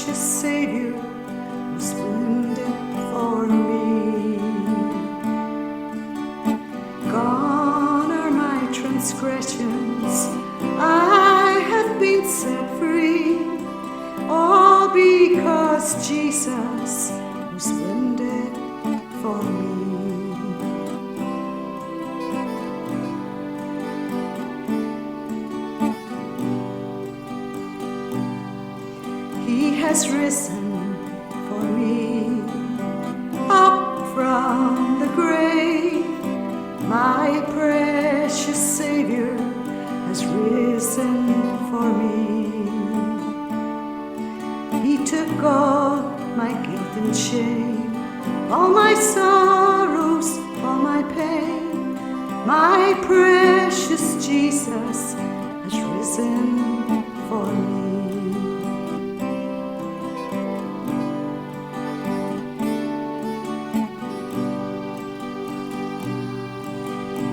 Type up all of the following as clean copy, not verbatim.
precious Savior was wounded for me. Gone are my transgressions, I have been set free, all because Jesus was wounded for me. He has risen for me up from the grave. My precious Savior has risen for me. He took all my guilt and shame, all my sorrows, all my pain. My precious Jesus has risen for me.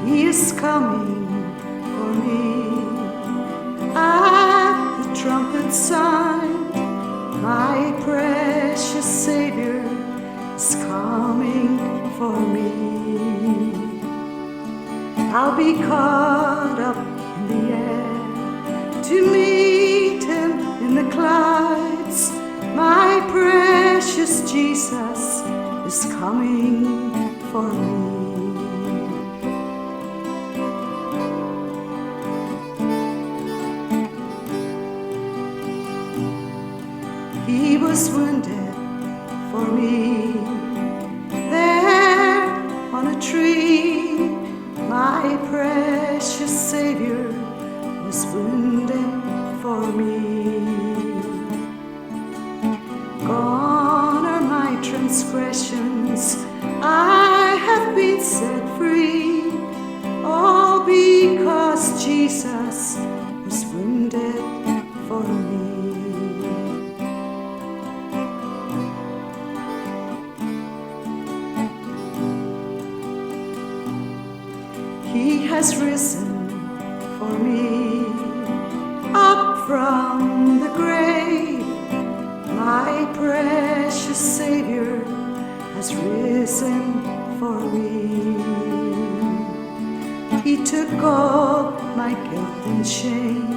He is coming for me at the trumpet sound. My precious Savior is coming for me. I'll be caught up in the air to meet Him in the clouds. My precious Jesus is coming for me. He was wounded for me there on a tree. My precious Savior was wounded for me. Gone are my transgressions, I have been set free, all because Jesus was wounded for me. He has risen for me up from the grave. My precious Savior has risen for me. He took all my guilt and shame,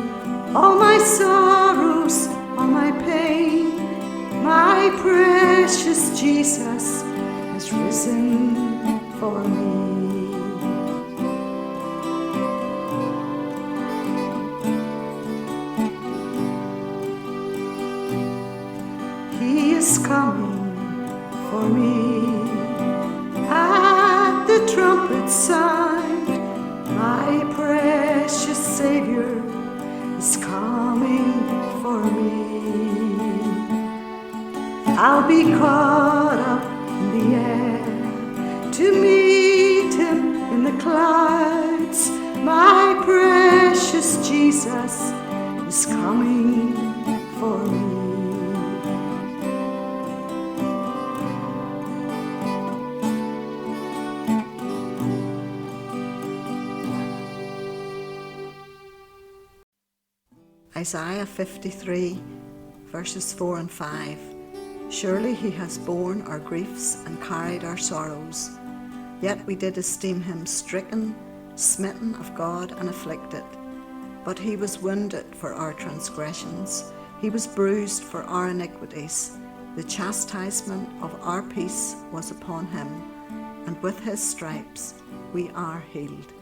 all my sorrows, all my pain. My precious Jesus has risen for me. He is coming for me at the trumpet sound. My precious Savior is coming for me. I'll be caught up in the air to meet Him in the clouds. My precious Jesus is coming for me. Isaiah 53, verses 4 and 5. Surely He has borne our griefs and carried our sorrows. Yet we did esteem Him stricken, smitten of God, and afflicted. But He was wounded for our transgressions. He was bruised for our iniquities. The chastisement of our peace was upon Him, and with His stripes we are healed.